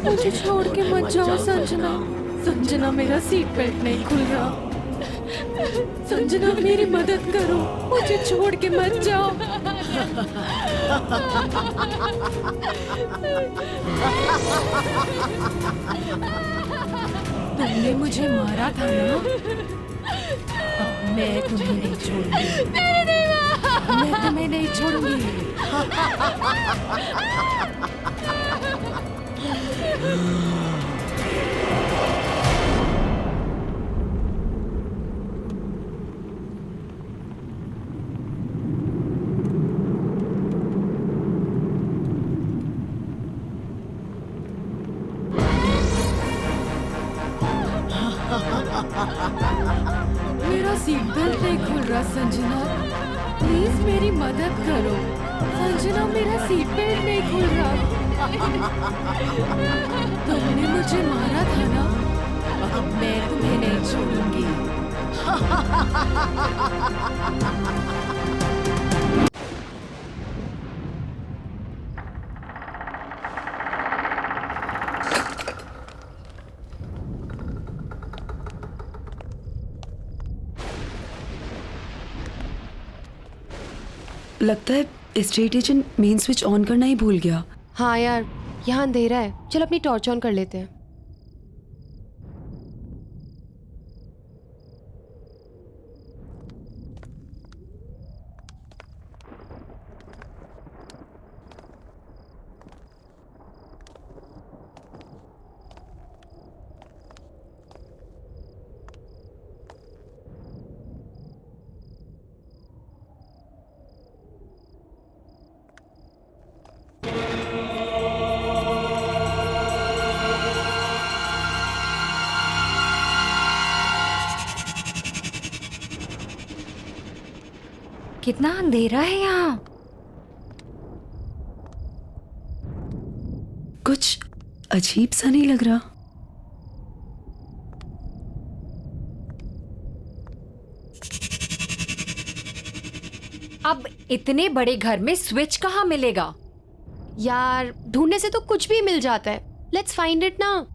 मुझे छोड़ के मत जाओ संजना। संजना, मेरा सीट बेल्ट नहीं खुल रहा। संजना, मेरी मदद करो, मुझे छोड़ के मत जाओ। तुमने मुझे मारा था ना? अब मैं तुम्हें नहीं छोड़ूंगी। मैं तुम्हें नहीं छोड़ूंगी। मेरा सीट बेल्ट नहीं खुल रहा संजना, प्लीज मेरी मदद करो। संजना, मेरा सीट बेल्ट नहीं खुल रहा। तुमने मुझे मारा था ना? अब मैं तुम्हें नहीं छोड़ूंगी। लगता है estate agent main switch on करना ही भूल गया। हाँ यार, यहाँ अंधेरा है, चल अपनी टॉर्च ऑन कर लेते हैं। कितना अंधेरा है यहाँ। कुछ अजीब सा नहीं लग रहा। अब इतने बड़े घर में स्विच कहाँ मिलेगा? यार ढूंढने से तो कुछ भी मिल जाता है। लेट्स फाइंड इट ना।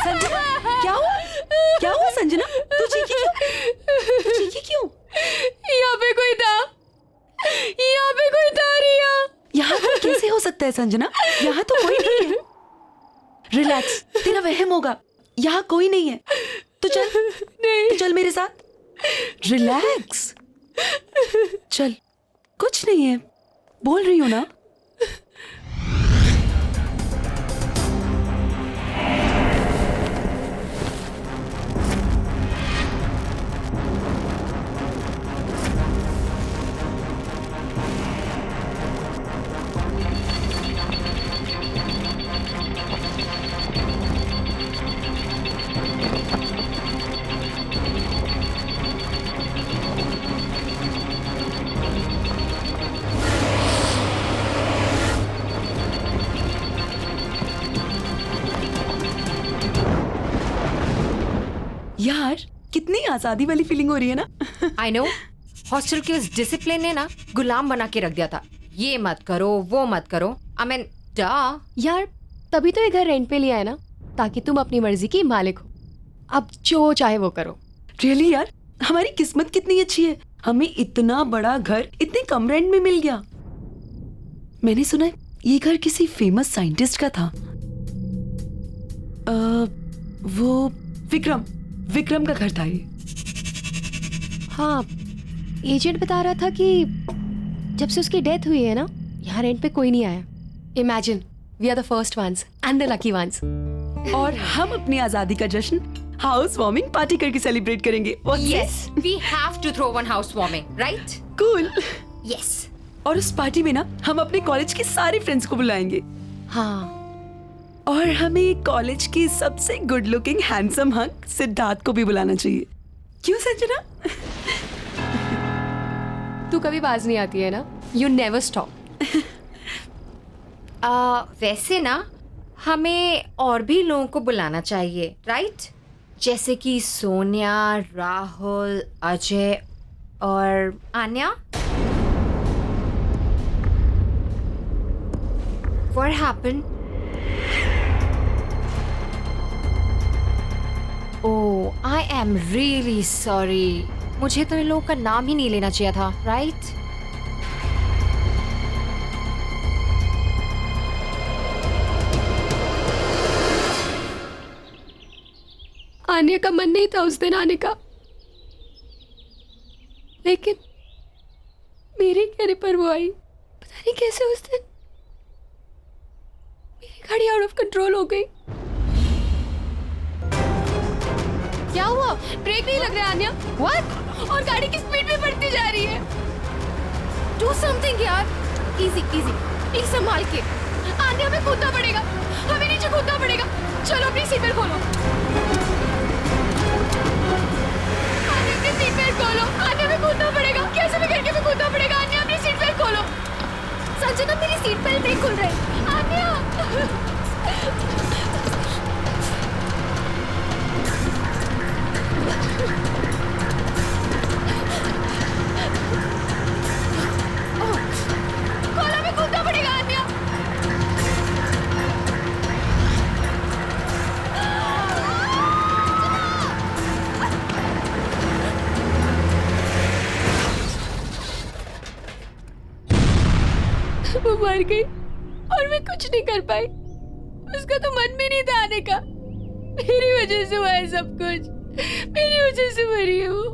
संजना, क्या हुआ? क्या हुआ संजना? तू चीखी क्यों? तू चीखी क्यों? यहाँ पे कोई था, यहाँ पे कोई था रिया। यहाँ कोई कैसे हो सकता है संजना? यहाँ तो कोई नहीं है। रिलैक्स, तेरा वहम होगा। यहाँ कोई नहीं है। तू चल, तू चल मेरे साथ। रिलैक्स, चल, कुछ नहीं है। बोल रही हूँ ना। यार, कितनी आजादी वाली फीलिंग हो रही है ना। आई नो, हॉस्टल के उस डिसिप्लिन ने ना गुलाम बना के रख दिया था। ये मत करो, वो मत करो। आई मीन डा। यार तभी तो ये घर रेंट पे लिया है ना, ताकि तुम अपनी मर्जी की मालिक हो। अब जो चाहे वो करो। रियली यार, हमारी किस्मत कितनी अच्छी है। हमें इतना बड़ा घर इतने कम रेंट में मिल गया। मैंने सुना है ये घर किसी फेमस साइंटिस्ट का था। वो विक्रम का घर था ये। हाँ, एजेंट बता रहा था कि जब से उसकी डेथ हुई है ना, यहाँ रेंट पे कोई नहीं आया। Imagine, we are the first ones and the lucky ones. और हम अपनी आजादी का जश्न हाउस वार्मिंग पार्टी करके सेलिब्रेट करेंगे। Yes, we have to throw one housewarming, right? Cool. Yes. और उस पार्टी में ना हम अपने कॉलेज के सारे फ्रेंड्स को बुलाएंगे। हाँ, और हमें कॉलेज की सबसे good looking handsome hunk Siddharth को भी बुलाना चाहिए। क्यों संजना? तू कभी बाज नहीं आती है ना, यू नेवर स्टॉप। वैसे ना हमें और भी लोगों को बुलाना चाहिए, राइट? जैसे कि सोनिया, राहुल, अजय और Anya. What happened? Oh, I am really sorry. मुझे तो इन लोगों का नाम ही नहीं लेना चाहिए था, राइट? आने का मन नहीं था उस दिन आने का, लेकिन मेरे कहने पर वो आई। पता नहीं कैसे उस दिन मेरी गाड़ी आउट ऑफ कंट्रोल हो गई। क्या हुआ? ब्रेक नहीं लग रहा आन्या? What? और गाड़ी की स्पीड भी बढ़ती जा रही है। Do something यार। Easy, easy. प्लीज संभाल के। आन्या, हमें कूदना पड़ेगा, हमें नीचे कूदना पड़ेगा। चलो अपनी सीट बेल्ट खोलो। आन्या, अपनी सीट बेल्ट खोलो। आन्या, हमें कूदना पड़ेगा, कैसे भी करके हमें कूदना पड़ेगा। आन्या, अपनी सीट बेल्ट खोलो। संजना, मेरी सीट बेल्ट नहीं खुल रही। आन्या, खोलो, हमें कूदना पड़ेगा। आन्या, वो मर गई और मैं कुछ नहीं कर पाई। उसका तो मन भी नहीं था आने का। मेरी वजह से हुआ है सब कुछ, मेरी वजह से मरी है वो।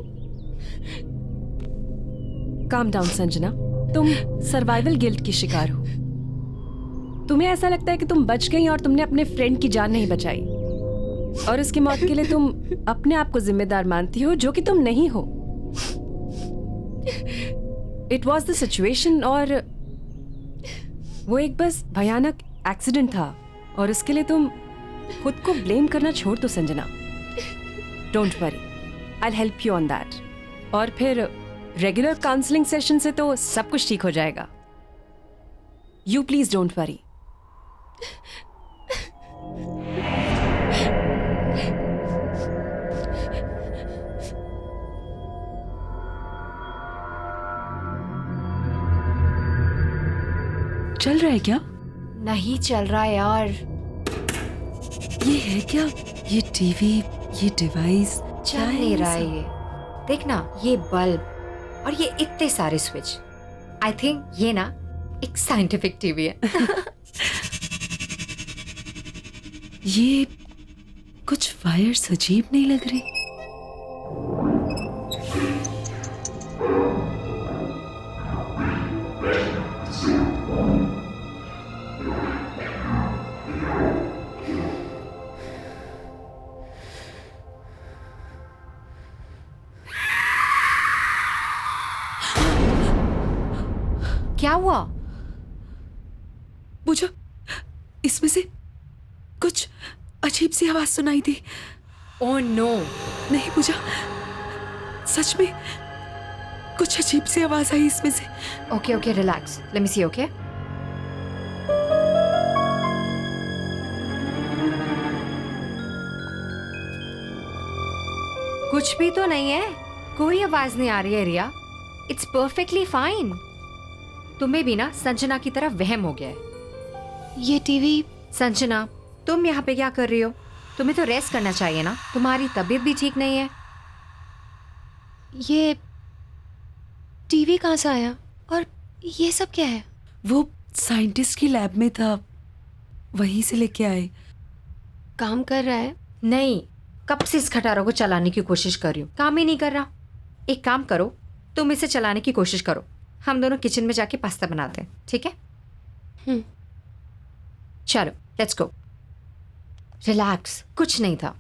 काम डाउन संजना, तुम सर्वाइवल गिल्ट की शिकार हो। तुम्हें ऐसा लगता है कि तुम बच गई और तुमने अपने फ्रेंड की जान नहीं बचाई, और उसकी मौत के लिए तुम अपने आप को जिम्मेदार मानती हो, जो कि तुम नहीं हो। इट वॉज द सिचुएशन, और वो एक बस भयानक एक्सीडेंट था, और उसके लिए तुम खुद को ब्लेम करना छोड़ दो Sanjana. Don't worry, I will help you on that. और फिर रेगुलर काउंसलिंग सेशन से तो सब कुछ ठीक हो जाएगा। You please don't worry. चल रहा है क्या? नहीं चल रहा यार। ये है क्या? ये टीवी, ये डिवाइस चल नहीं रहा है ये। देखना ये बल्ब और ये इतने सारे स्विच। आई थिंक ये ना एक साइंटिफिक टीवी है। ये कुछ वायर्स अजीब नहीं लग रही? क्या हुआ? पूजा, इसमें से कुछ अजीब सी आवाज सुनाई दी। Oh no. नहीं पूजा, सच में कुछ अजीब सी आवाज आई इसमें से। Okay okay relax, let me see. Okay कुछ भी तो नहीं है, कोई आवाज नहीं आ रही है रिया। It's perfectly fine. तुम्हें भी ना संजना की तरह वहम हो गया है। ये टीवी। संजना, तुम यहाँ पे क्या कर रही हो? तुम्हें तो रेस्ट करना चाहिए ना, तुम्हारी तबीयत भी ठीक नहीं है। ये टीवी कहाँ से आया और ये सब क्या है? वो साइंटिस्ट की लैब में था, वहीं से लेके आए। काम कर रहा है? नहीं, कब से इस खटारा को चलाने की कोशिश कर रही हूँ, काम ही नहीं कर रहा। एक काम करो, तुम इसे चलाने की कोशिश करो, हम दोनों किचन में जाके पास्ता बनाते हैं, ठीक है? चलो लेट्स गो। रिलैक्स, कुछ नहीं था।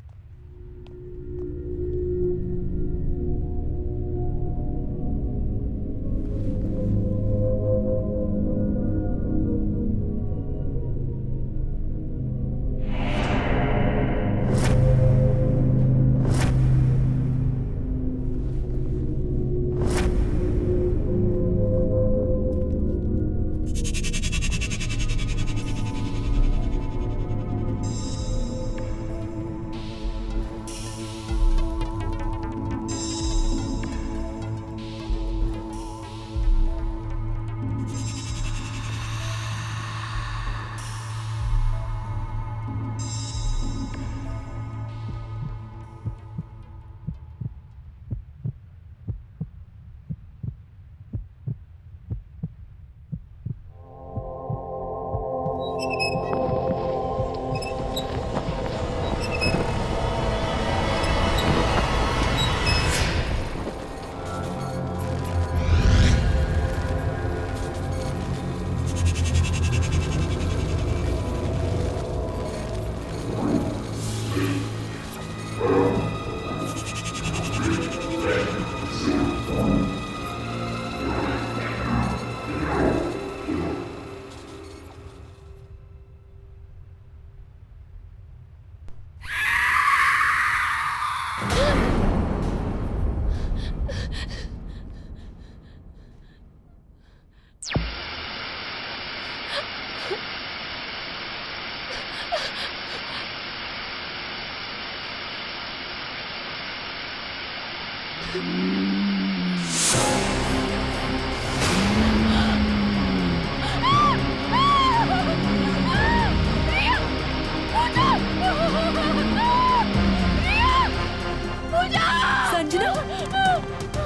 संजना,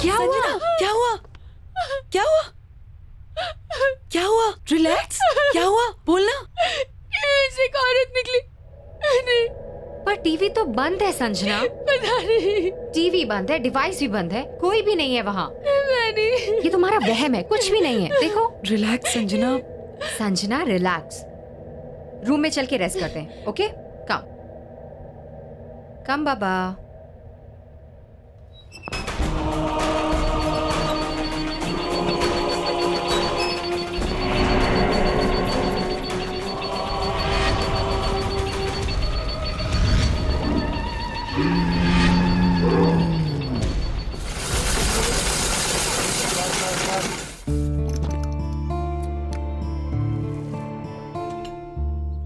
क्या हुआ? क्या हुआ? क्या हुआ? क्या हुआ? रिलैक्स, क्या हुआ? बोलना। ऐसे एक औरत निकली। नहीं, पर टीवी तो बंद है संजना। पता नहीं। टीवी बंद है, डिवाइस भी बंद है, कोई भी नहीं है वहाँ। मैंने ये तुम्हारा वहम है, कुछ भी नहीं है। देखो relax Sanjana. Sanjana, relax. Room में चल के रेस्ट करते हैं, ओके? कम कम बाबा।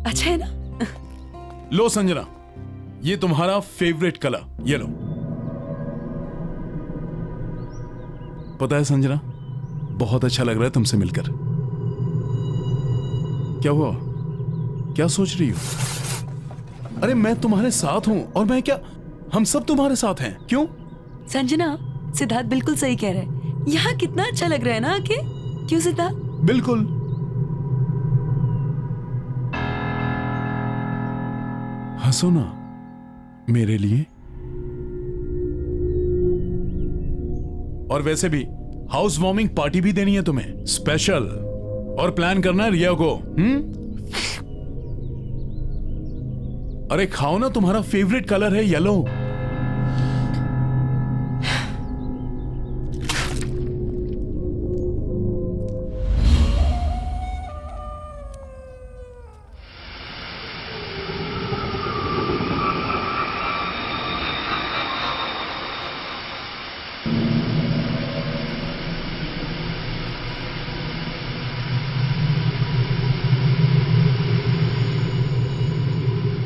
अच्छा है ना? लो संजना, ये तुम्हारा फेवरेट कलर, ये लो। पता है संजना, बहुत अच्छा लग रहा है तुमसे मिलकर। क्या हुआ? क्या सोच रही हो? अरे मैं तुम्हारे साथ हूं, और मैं क्या, हम सब तुम्हारे साथ हैं। क्यों? संजना, सिद्धार्थ बिल्कुल सही कह रहे हैं। यहाँ कितना अच्छा लग रहा है ना आके। क्यों सिद्धार्थ? बिल्कुल। हंसो ना मेरे लिए। और वैसे भी हाउस वार्मिंग पार्टी भी देनी है तुम्हें, स्पेशल। और प्लान करना है रिया को। अरे खाओ ना, तुम्हारा फेवरेट कलर है येलो।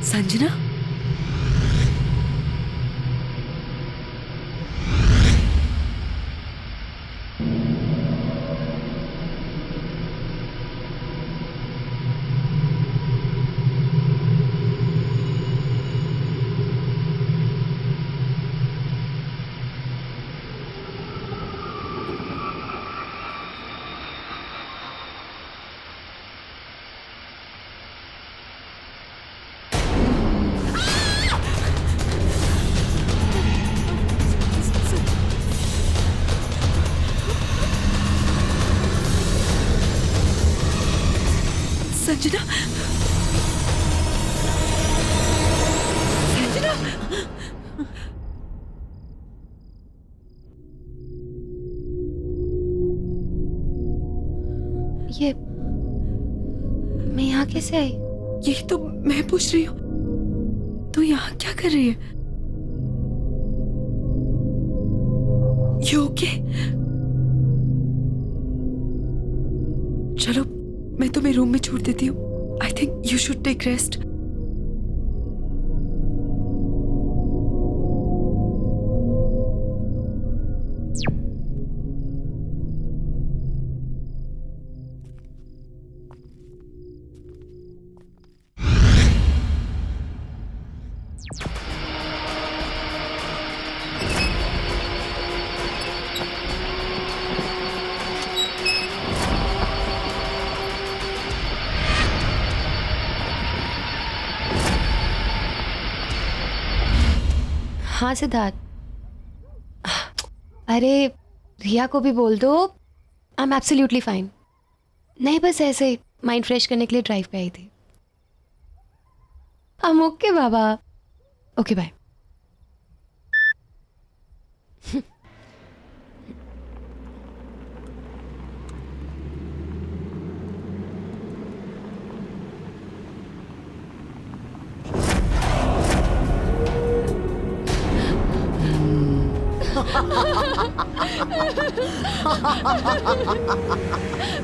संजना, संजना, ये मैं यहाँ कैसे आई? यही तो मैं पूछ रही हूँ। तू यहाँ क्या कर रही है? You okay? चलो मैं तुम्हें रूम में छोड़ देती हूँ। I think you should take rest. हाँ सिद्धार्थ, अरे रिया को भी बोल दो आई एम एब्सोल्युटली फाइन। नहीं, बस ऐसे ही माइंड फ्रेश करने के लिए ड्राइव पे आई थी। ओके बाबा, ओके बाय।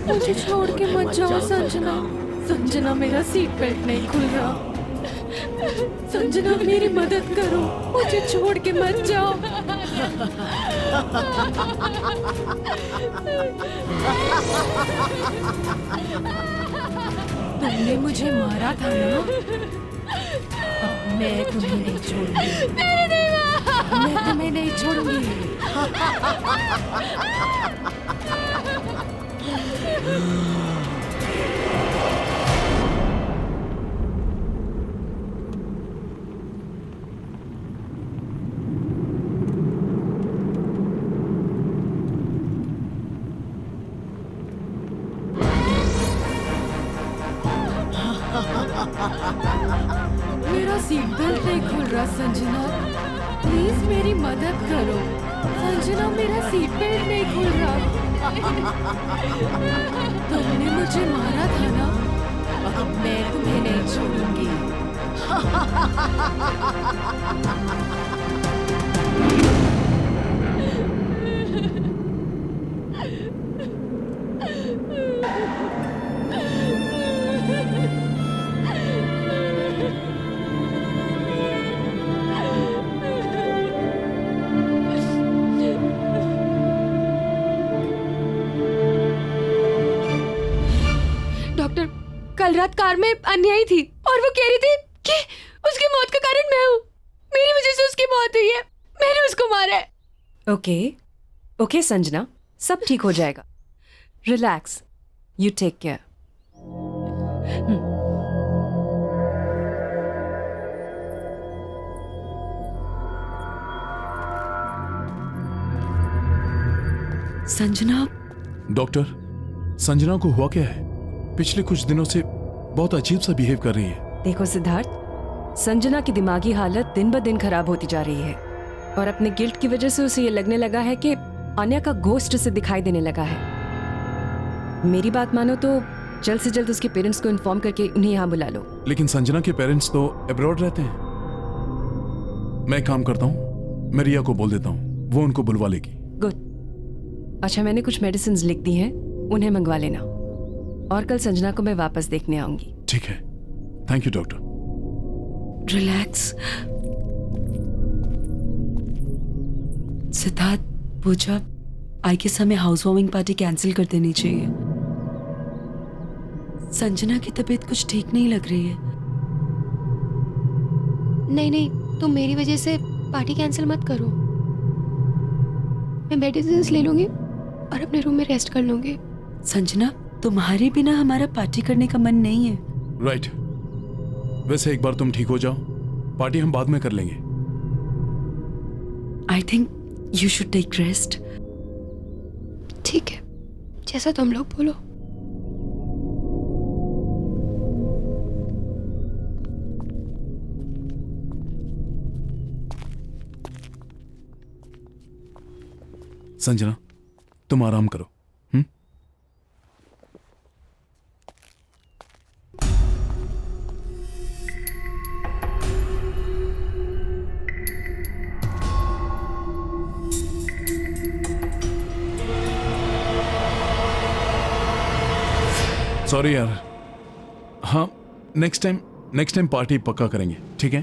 मुझे छोड़ के मत जाओ संजना। संजना, मेरा सीट बेल्ट नहीं खुल रहा। संजना, मेरी मदद करो, मुझे छोड़ के मत जाओ। तुमने मुझे मारा था ना, अब मैं तुम्हें नहीं छोड़ूंगी। मैं तुम्हें नहीं छोड़ूंगी। मेरा सीट बेल्ट नहीं खुल रहा संजना, प्लीज मेरी मदद करो। संजना, मेरा सीट बेल्ट नहीं खुल रहा। तुमने मुझे मारा था ना, अब मैं तुम्हें नहीं छोड़ूंगी। कल रात कार में अन्यायी थी और वो कह रही थी कि उसकी मौत का कारण मैं हूँ, मेरी वजह से उसकी मौत हुई है, मैंने उसको मारा है। ओके ओके संजना, सब ठीक हो जाएगा। Relax, you take care. Sanjana, doctor, Sanjana को हुआ क्या है? पिछले कुछ दिनों से बहुत अजीब सा बिहेव कर रही है। देखो सिद्धार्थ, संजना की दिमागी हालत दिन ब दिन खराब होती जा रही है और अपने गिल्ट की वजह से उसे ये लगने लगा है कि आन्या का गोस्ट उसे दिखाई देने लगा है। मेरी बात मानो तो जल्द से जल्द उसके पेरेंट्स को इन्फॉर्म करके उन्हें यहाँ बुला लो। लेकिन संजना के पेरेंट्स तो अब्रॉड रहते हैं। मैं एक काम करता हूँ, मैं रिया को बोल देता हूँ, वो उनको बुलवा लेगी। गुड। अच्छा, मैंने कुछ मेडिसिन लिख दी हैं, उन्हें मंगवा लेना और कल संजना को मैं वापस देखने आऊंगी। ठीक है, thank you doctor. Relax. Siddharth, Pooja, I guess हमें हाउस वार्मिंग पार्टी कैंसिल कर देनी चाहिए। संजना की तबीयत कुछ ठीक नहीं लग रही है। नहीं नहीं, तुम मेरी वजह से पार्टी कैंसिल मत करो। मैं मेडिसिन ले लूंगी और अपने रूम में रेस्ट कर लूंगी। संजना, तुम्हारे बिना हमारा पार्टी करने का मन नहीं है। राइट। वैसे एक बार तुम ठीक हो जाओ, पार्टी हम बाद में कर लेंगे। I think you should take rest. ठीक है, जैसा तुम लोग बोलो। संजना, तुम आराम करो। सॉरी यार। हाँ, नेक्स्ट टाइम पार्टी पक्का करेंगे, ठीक है?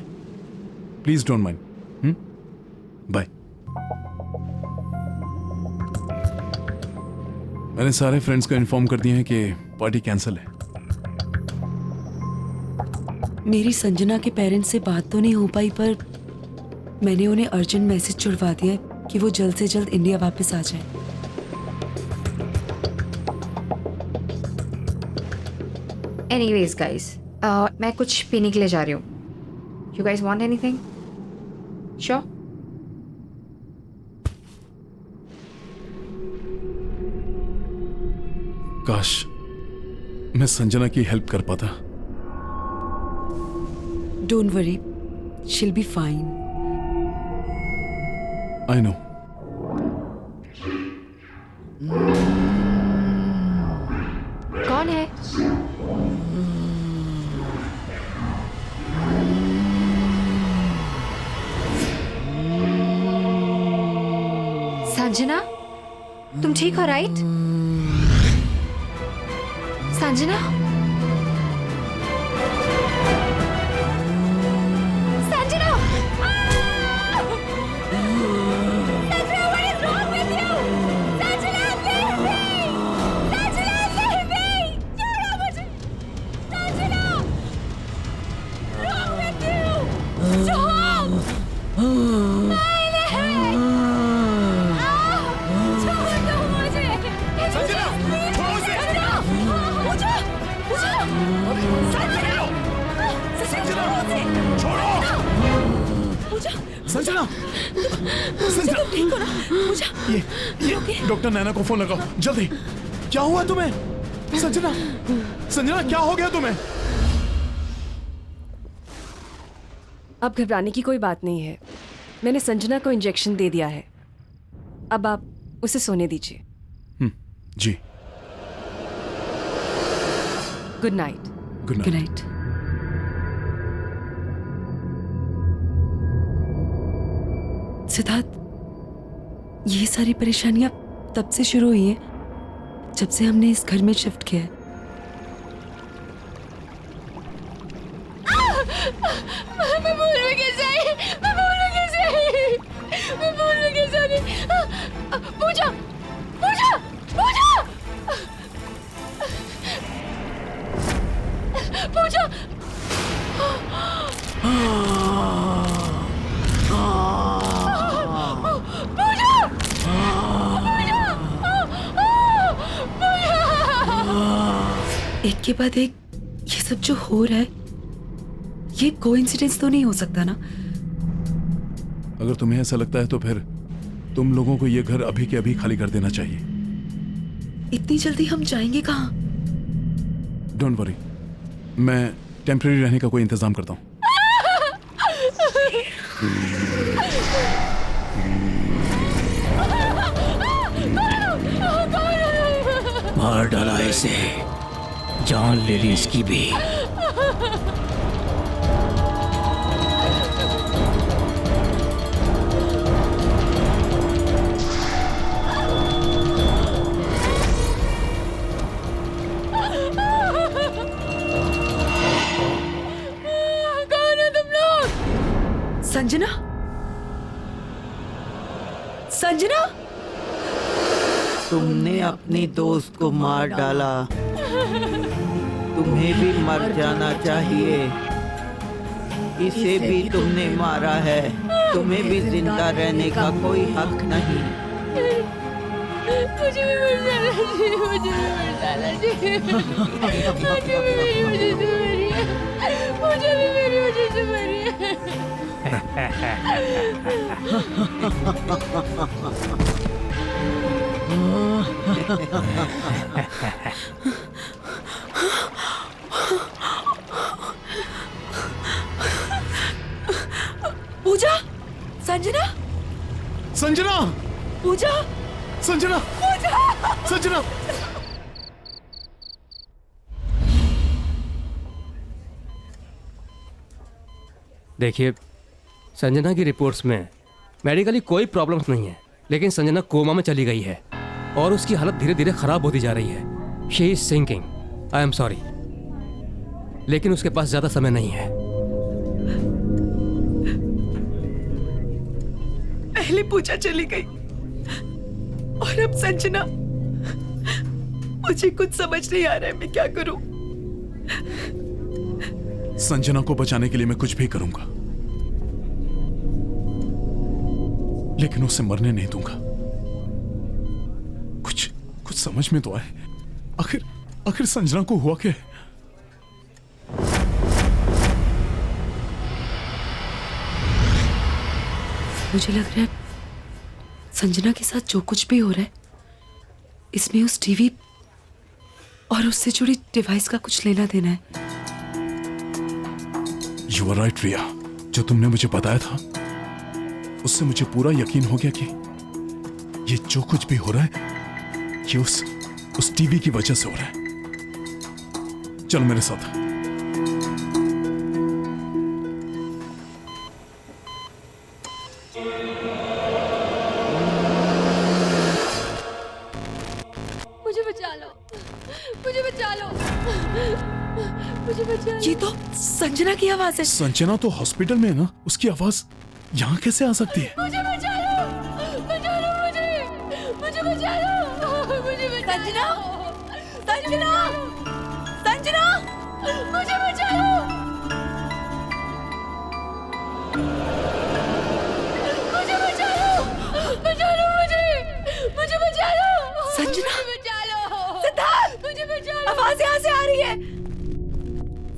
Please don't mind. बाय। मैंने सारे फ्रेंड्स को इन्फॉर्म कर दिया है कि पार्टी कैंसिल है। मेरी संजना के पेरेंट्स से बात तो नहीं हो पाई, पर मैंने उन्हें अर्जेंट मैसेज छुड़वा दिया है कि वो जल्द से जल्द इंडिया वापस आ जाए। एनीवेज गाइस, मैं कुछ पीने के लिए जा रही हूँ। You guys want anything? Sure? काश मैं संजना की हेल्प कर पाता। Don't worry, she'll be fine. I know. कौन है? संजना, तुम ठीक हो right? Sanjana? Sanjana! Sanjana, what is wrong with you? Sanjana, leave me! Sanjana, leave me! छोड़ो मुझे! Sanjana! Wrong with you? Stop! छोड़ दो मुझे! संजना, छोड़ो उसे! संजना, संजना, ठीक हो ना? पूजा, ये डॉक्टर नैना को फोन लगाओ जल्दी। क्या हुआ तुम्हें? संजना, संजना, क्या हो गया तुम्हें? अब घबराने की कोई बात नहीं है। मैंने संजना को इंजेक्शन दे दिया है, अब आप उसे सोने दीजिए। जी। Good night. Good good night. Night. Siddharth, ये सारी परेशानियां तब से शुरू हुई हैं जब से हमने इस घर में शिफ्ट किया है। मैं बोलूं कैसे? मैं बोलूं कैसे? मैं बोलूं कैसे? पूजा, पूजा, पूजा! एक के बाद एक ये सब जो हो रहा है, ये कोइंसिडेंस तो नहीं हो सकता ना? अगर तुम्हें ऐसा लगता है तो फिर तुम लोगों को ये घर अभी के अभी खाली कर देना चाहिए। इतनी जल्दी हम जाएंगे कहाँ? डोंट वरी, मैं टेम्परेरी रहने का कोई इंतजाम करता हूँ। मार डाला इसे, जान ले ली इसकी भी। संजना, संजना, तुमने अपनी दोस्त को मार डाला, तुम्हें भी मर जाना चाहिए। इसे भी तुमने मारा है, तुम्हें भी जिंदा रहने का कोई हक नहीं। मुझे भी मर जाना चाहिए, मुझे भी मर जाना चाहिए, मुझे भी मेरी वजह से मरी है, मुझे भी मेरी वजह से मरी है। पूजा, संजना, संजना, पूजा, संजना, संजना। देखिए, संजना की रिपोर्ट्स में मेडिकली कोई प्रॉब्लम्स नहीं है, लेकिन संजना कोमा में चली गई है और उसकी हालत धीरे धीरे खराब होती जा रही है। She is sinking. I am sorry, लेकिन उसके पास ज्यादा समय नहीं है। पहले पूजा चली गई और अब संजना। मुझे कुछ समझ नहीं आ रहा है, मैं क्या करूं? संजना को बचाने के लिए मैं कुछ भी करूंगा, लेकिन उसे मरने नहीं दूंगा। कुछ समझ में तो आए, आखिर संजना को हुआ क्या है? मुझे लग रहा है संजना के साथ जो कुछ भी हो रहा है, इसमें उस टीवी और उससे जुड़ी डिवाइस का कुछ लेना देना है। यू आर राइट रिया, जो तुमने मुझे बताया था उससे मुझे पूरा यकीन हो गया कि ये जो कुछ भी हो रहा है ये उस टीवी की वजह से हो रहा है। चल मेरे साथ। मुझे बचा लो, मुझे बचा लो, मुझे बचा लो। ये तो संजना की आवाज है। संजना तो हॉस्पिटल में है ना, उसकी आवाज यहाँ कैसे आ सकती है? मुझे बचा लो, बचा लो मुझे बचा लो, मुझे बचा संजना, लो। संजना, संजना, मुझे बचा लो, मुझे बचा लो, बचा लो मुझे बचा लो, संजना, मुझे बचा लो, सिद्धार्थ, मुझे बचा लो। आवाज यहाँ से आ रही है।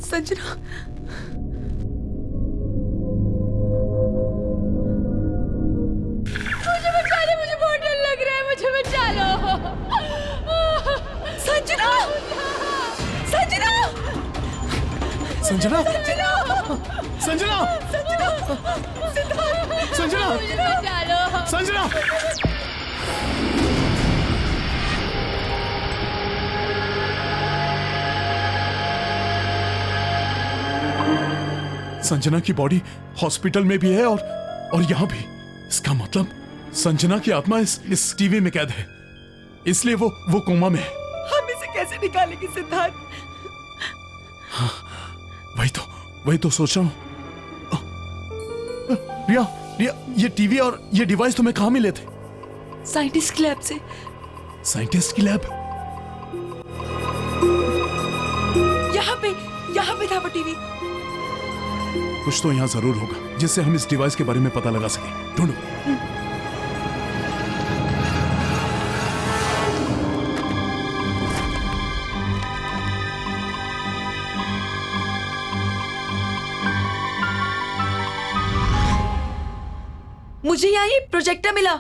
संजना, मुझे बचा लो, मुझे बहुत डर लग रहा है, मुझे बचा लो। संजना, संजना, संजना, संजना, संजना, मुझे बचा लो। संजना। संजना की बॉडी हॉस्पिटल में भी है और यहाँ भी। इसका मतलब संजना की आत्मा इस टीवी में कैद है, इसलिए वो कोमा में है। हम इसे कैसे निकालेंगे सिद्धार्थ? हाँ, वही तो सोच रहा हूँ। रिया, ये टीवी और ये डिवाइस तुम्हें कहाँ मिले थे? साइंटिस्ट की लैब से। साइंटिस्ट की लैब? यहाँ पे था वो टीवी। कुछ तो यहाँ जरूर होगा जिससे हम इस डिवाइस के बारे में पता लगा सकें। ढूंढो। मुझे यहाँ ये प्रोजेक्टर मिला।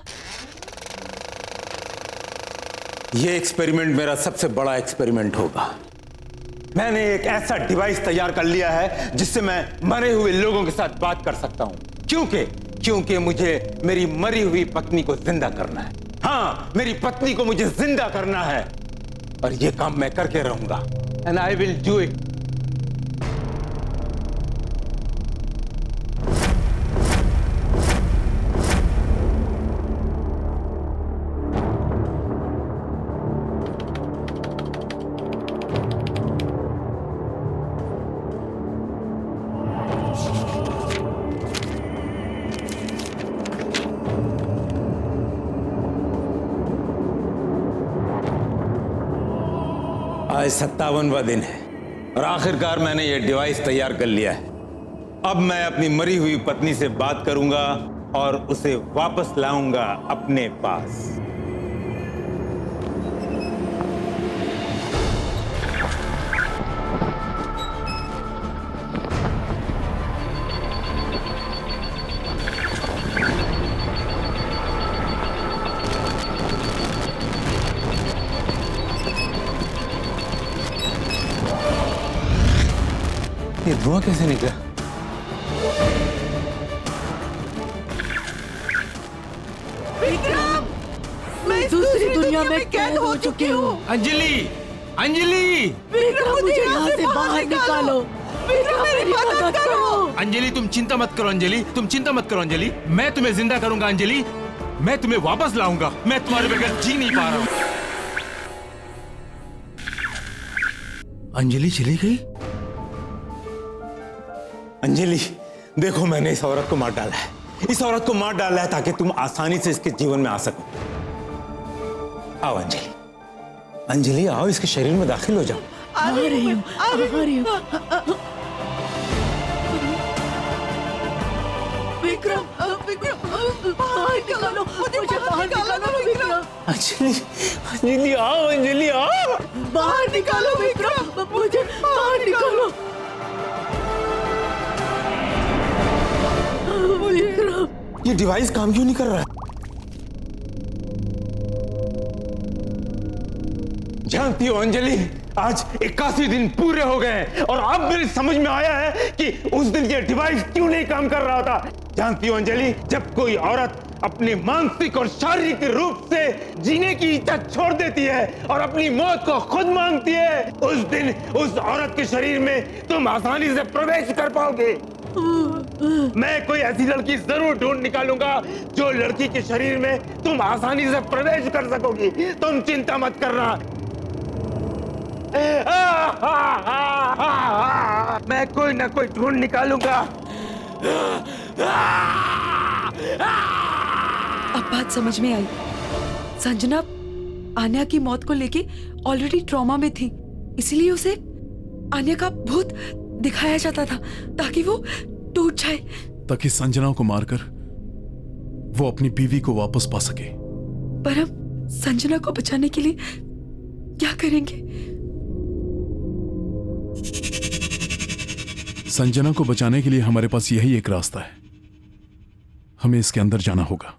ये एक्सपेरिमेंट मेरा सबसे बड़ा एक्सपेरिमेंट होगा। मैंने एक ऐसा डिवाइस तैयार कर लिया है जिससे मैं मरे हुए लोगों के साथ बात कर सकता हूं। क्योंकि मुझे मेरी मरी हुई पत्नी को जिंदा करना है। हाँ, मेरी पत्नी को मुझे जिंदा करना है और ये काम मैं करके रहूंगा। And I will do it. आज 57वां दिन है और आखिरकार मैंने यह डिवाइस तैयार कर लिया है। अब मैं अपनी मरी हुई पत्नी से बात करूंगा और उसे वापस लाऊंगा अपने पास। ये धुआं कैसे निकला? विक्रम, मैं दूसरी दुनिया में कैद हो चुकी हूँ। अंजलि, अंजलि! विक्रम, मुझे यहाँ से बाहर निकालो। विक्रम, मेरी मदद करो। अंजलि, तुम चिंता मत करो। अंजलि, तुम चिंता मत करो। अंजलि, मैं तुम्हें जिंदा करूंगा। अंजलि, मैं तुम्हें वापस लाऊंगा। मैं तुम्हारे बगैर जी नहीं पा रहा हूँ। अंजलि चली गई? अंजलि, देखो, मैंने इस औरत को मार डाला है। इस औरत को मार डाला है ताकि तुम आसानी से इसके जीवन में आ सको। आओ अंजलि, अंजलि आओ, इसके शरीर में दाखिल हो जाओ। आ रही हूँ। विक्रम, बाहर निकालो, मुझे बाहर निकालो विक्रम। अंजलि, अंजलि आओ, अंजलि आओ, बाहर निकालो विक्रम, मुझे बाहर निकालो। ये डिवाइस काम क्यों नहीं कर रहा है? जानती हो अंजलि, आज 81 दिन पूरे हो गए हैं और अब मेरी समझ में आया है कि उस दिन ये डिवाइस क्यों नहीं काम कर रहा था। जानती हो अंजलि, जब कोई औरत अपने मानसिक और शारीरिक रूप से जीने की इच्छा छोड़ देती है और अपनी मौत को खुद मांगती है, उस दिन उस औरत के शरीर में तुम आसानी से प्रवेश कर पाओगे। मैं कोई ऐसी लड़की जरूर ढूंढ निकालूंगा जो लड़की के शरीर में तुम आसानी से प्रवेश कर सकोगी। तुम चिंता मत करना। मैं कोई ना कोई ढूंढ निकालूंगा। अब बात समझ में आई। संजना आन्या की मौत को लेके ऑलरेडी ट्रॉमा में थी, इसलिए उसे आन्या का भूत दिखाया जाता था ताकि वो टूट जाए, ताकि संजना को मारकर वो अपनी बीवी को वापस पा सके। पर हम संजना को बचाने के लिए क्या करेंगे? संजना को बचाने के लिए हमारे पास यही एक रास्ता है। हमें इसके अंदर जाना होगा।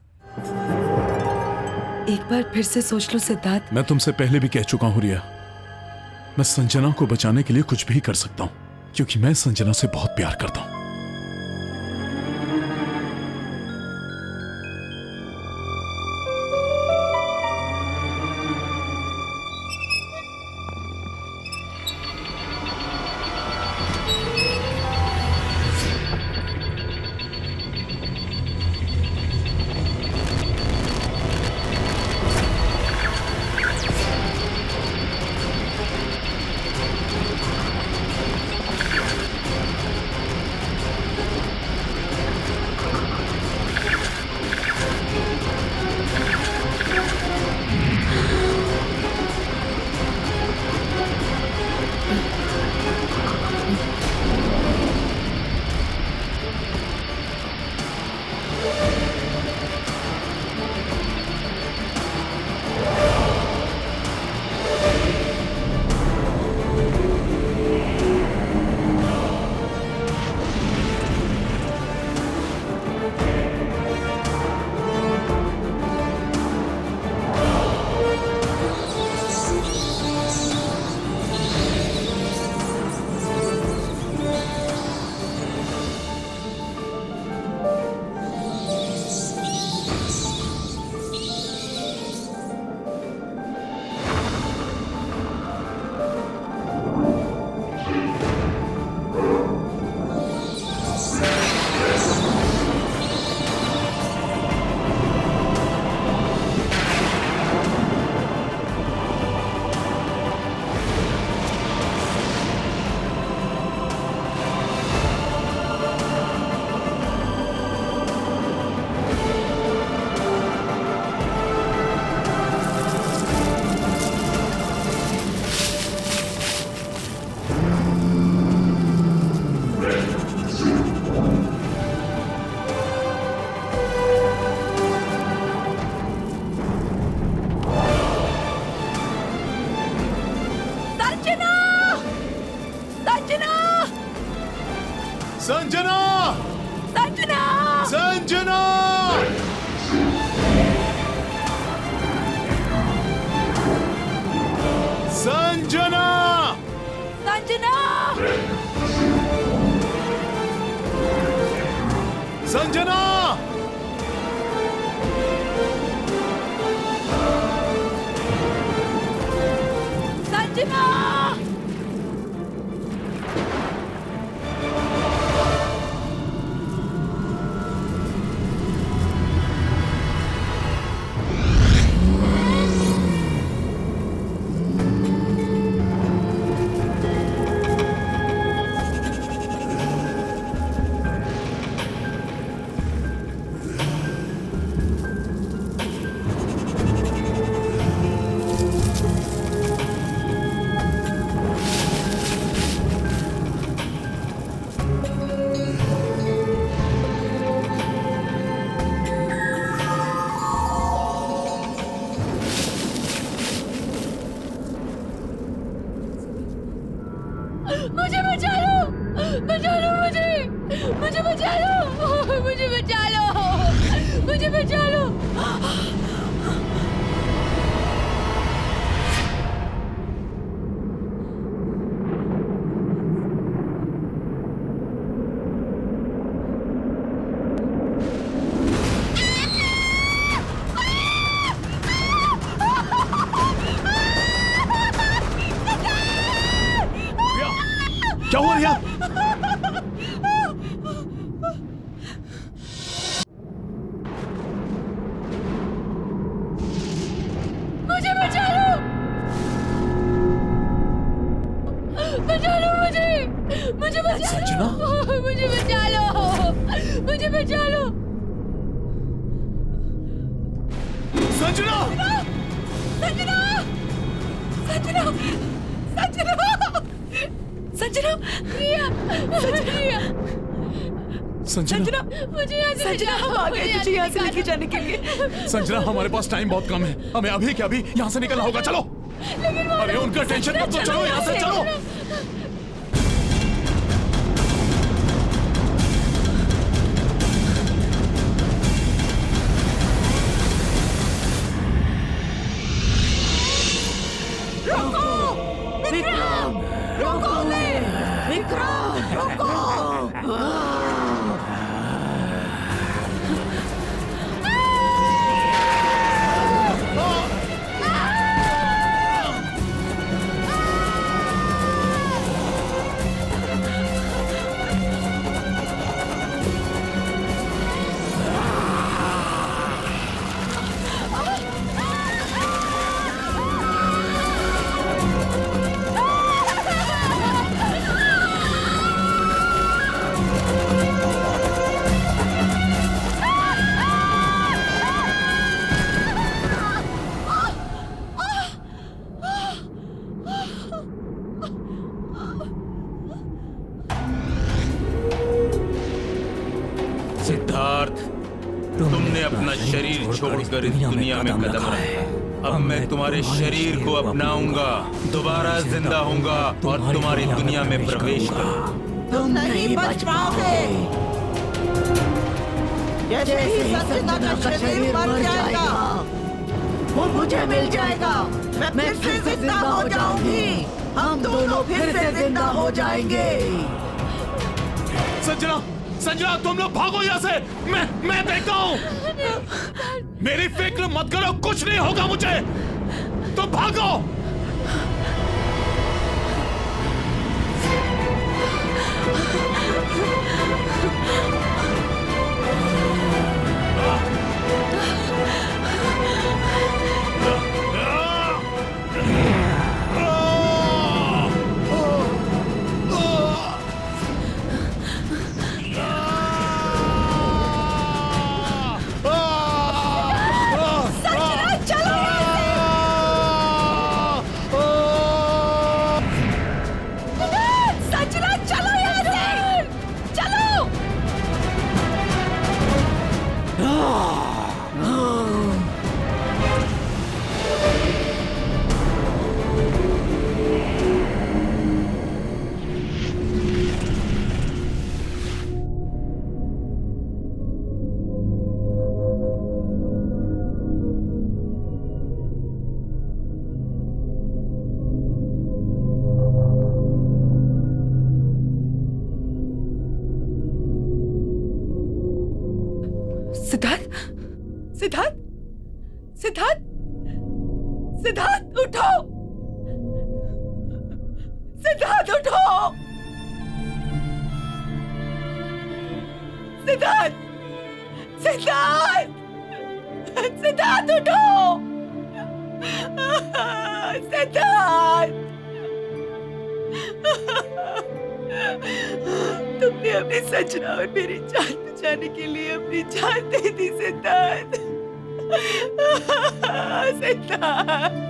एक बार फिर से सोच लो सिद्धार्थ। मैं तुमसे पहले भी कह चुका हूं रिया, मैं संजना को बचाने के लिए कुछ भी कर सकता हूं, क्योंकि मैं संजना से बहुत प्यार करता हूं। संजना संजना संजना संजना संजना संजना मुझे बचा लो मुझे बचा लो मुझे बचा लो मुझे बचा लो क्या हुआ रिया? मुझे बचा लो मुझे बचा संजना? लो मुझे बचा लो मुझे बचा लो संजना संजना संजना संजना संजना रिया रिया संजना मुझे यहाँ से संजना हम आ गए तुझे यहाँ से लेके जाने के लिए। संजना हमारे पास टाइम बहुत कम है, हमें अभी के अभी यहाँ से निकलना होगा। चलो अरे उनका टेंशन मत लो, चलो यहाँ से चलो। सिद्धार्थ, तुमने अपना शरीर छोड़कर इस दुनिया में कदम रखा। अब मैं तुम्हारे शरीर को अपनाऊंगा, दोबारा जिंदा होऊंगा और तुम्हारी दुनिया में प्रवेश करूंगा। तुम नहीं बच पाओगे। जैसे ही संजना का शरीर मर जाएगा, वो मुझे मिल जाएगा। मैं फिर से जिंदा हो जाऊंगी। हम दोनों फिर से जिंदा हो जाएंगे। संजना, संजना तुम लोग भागो यहाँ से। मैं देखता हूँ। मेरी फिक्र मत करो, कुछ नहीं होगा मुझे। तुम भागो। सिद्धार्थ सिद्धार्थ सिद्धार्थ सिद्धार्थ उठो सिद्धार्थ उठो सिद्धार्थ सिद्धार्थ सिद्धार्थ उठो सिद्धार्थ तुमने अपनी संजना और मेरी जान बचाने के लिए अपनी जान दे दी सिद्धार्थ सिद्धार्थ